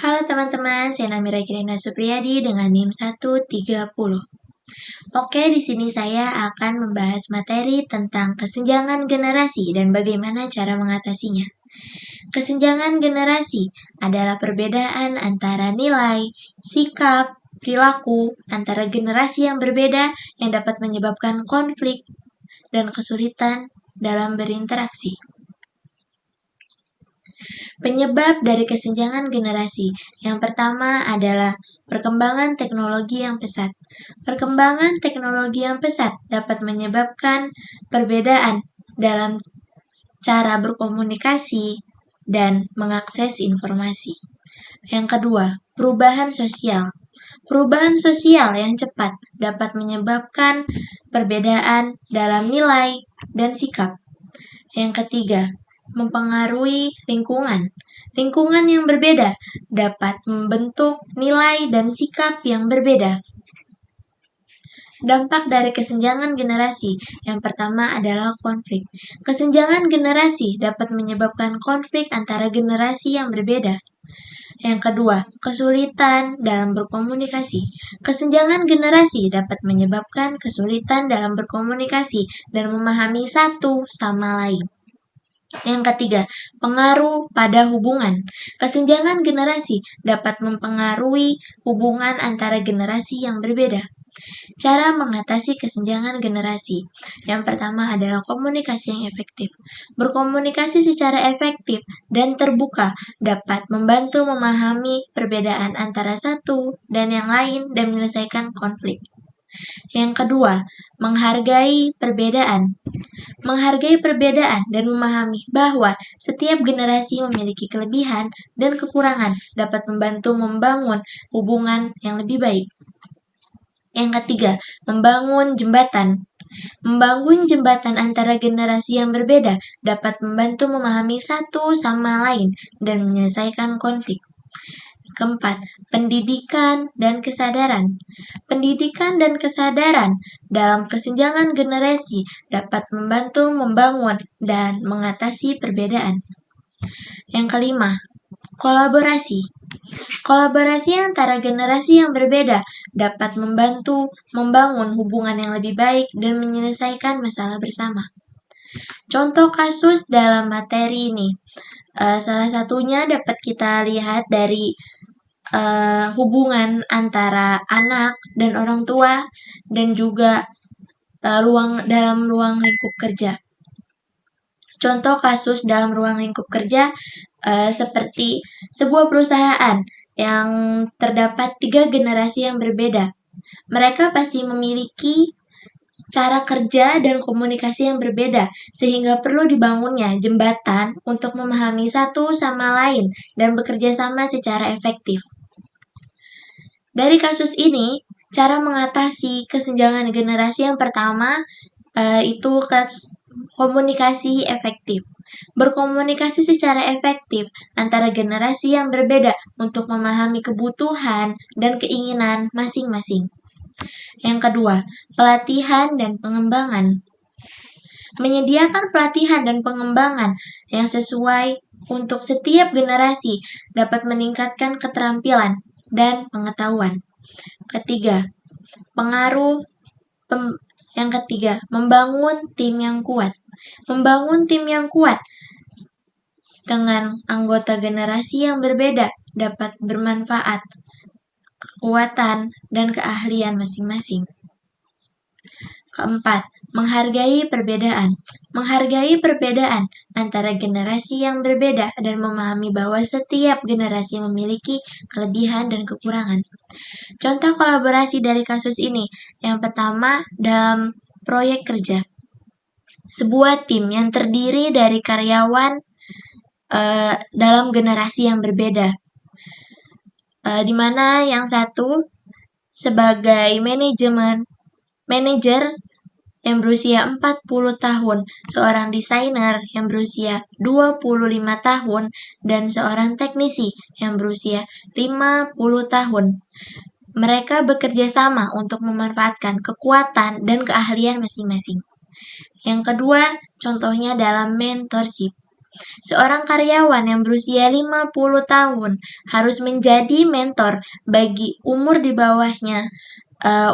Halo teman-teman, saya Namira Kirina Supriyadi dengan NIM 130. Oke, di sini saya akan membahas materi tentang kesenjangan generasi dan bagaimana cara mengatasinya. Kesenjangan generasi adalah perbedaan antara nilai, sikap, perilaku antara generasi yang berbeda yang dapat menyebabkan konflik dan kesulitan dalam berinteraksi. Penyebab dari kesenjangan generasi yang pertama adalah perkembangan teknologi yang pesat. Perkembangan teknologi yang pesat dapat menyebabkan perbedaan dalam cara berkomunikasi dan mengakses informasi. Yang kedua, perubahan sosial. Perubahan sosial yang cepat dapat menyebabkan perbedaan dalam nilai dan sikap. Yang ketiga, mempengaruhi lingkungan. Lingkungan yang berbeda dapat membentuk nilai dan sikap yang berbeda. Dampak dari kesenjangan generasi yang pertama adalah konflik. Kesenjangan generasi dapat menyebabkan konflik antara generasi yang berbeda. Yang kedua, kesulitan dalam berkomunikasi. Kesenjangan generasi dapat menyebabkan kesulitan dalam berkomunikasi dan memahami satu sama lain. Yang ketiga, pengaruh pada hubungan. Kesenjangan generasi dapat mempengaruhi hubungan antara generasi yang berbeda. Cara mengatasi kesenjangan generasi. Yang pertama adalah komunikasi yang efektif. Berkomunikasi secara efektif dan terbuka dapat membantu memahami perbedaan antara satu dan yang lain dan menyelesaikan konflik. Yang kedua, menghargai perbedaan. Menghargai perbedaan dan memahami bahwa setiap generasi memiliki kelebihan dan kekurangan dapat membantu membangun hubungan yang lebih baik. Yang ketiga, membangun jembatan. Membangun jembatan antara generasi yang berbeda dapat membantu memahami satu sama lain dan menyelesaikan konflik. Keempat, pendidikan dan kesadaran. Pendidikan dan kesadaran dalam kesenjangan generasi dapat membantu membangun dan mengatasi perbedaan. Yang kelima, kolaborasi. Kolaborasi antara generasi yang berbeda dapat membantu membangun hubungan yang lebih baik dan menyelesaikan masalah bersama. Contoh kasus dalam materi ini, salah satunya dapat kita lihat dari hubungan antara anak dan orang tua dan juga dalam ruang lingkup kerja. Contoh kasus dalam ruang lingkup kerja seperti sebuah perusahaan yang terdapat 3 generasi yang berbeda. Mereka pasti memiliki cara kerja dan komunikasi yang berbeda, sehingga perlu dibangunnya jembatan untuk memahami satu sama lain dan bekerja sama secara efektif. Dari kasus ini, cara mengatasi kesenjangan generasi yang pertama itu komunikasi efektif. Berkomunikasi secara efektif antara generasi yang berbeda untuk memahami kebutuhan dan keinginan masing-masing. Yang kedua, pelatihan dan pengembangan. Menyediakan pelatihan dan pengembangan yang sesuai untuk setiap generasi dapat meningkatkan keterampilan dan pengetahuan. Yang ketiga, membangun tim yang kuat. Membangun tim yang kuat dengan anggota generasi yang berbeda dapat bermanfaat, kekuatan, dan keahlian masing-masing. Keempat, menghargai perbedaan. Menghargai perbedaan antara generasi yang berbeda dan memahami bahwa setiap generasi memiliki kelebihan dan kekurangan. Contoh kolaborasi dari kasus ini. Yang pertama, dalam proyek kerja. Sebuah tim yang terdiri dari karyawan dalam generasi yang berbeda. Di mana yang satu sebagai manajer yang berusia 40 tahun, seorang desainer yang berusia 25 tahun, dan seorang teknisi yang berusia 50 tahun. Mereka bekerja sama untuk memanfaatkan kekuatan dan keahlian masing-masing. Yang kedua, contohnya dalam mentorship. Seorang karyawan yang berusia 50 tahun harus menjadi mentor bagi umur di bawahnya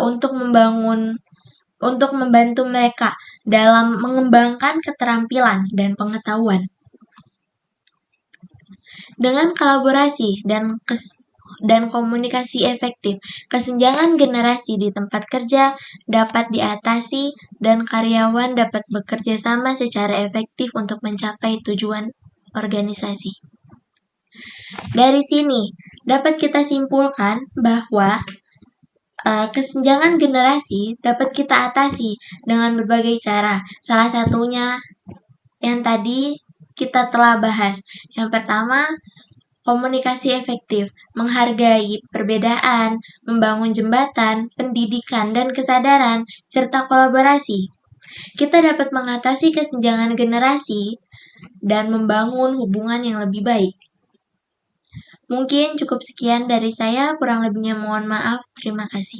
untuk membantu mereka dalam mengembangkan keterampilan dan pengetahuan. Dengan kolaborasi dan komunikasi efektif, kesenjangan generasi di tempat kerja dapat diatasi dan karyawan dapat bekerja sama secara efektif untuk mencapai tujuan organisasi. Dari sini dapat kita simpulkan bahwa kesenjangan generasi dapat kita atasi dengan berbagai cara. Salah satunya yang tadi kita telah bahas. Yang pertama, komunikasi efektif, menghargai perbedaan, membangun jembatan, pendidikan, dan kesadaran, serta kolaborasi. Kita dapat mengatasi kesenjangan generasi dan membangun hubungan yang lebih baik. Mungkin cukup sekian dari saya, kurang lebihnya mohon maaf. Terima kasih.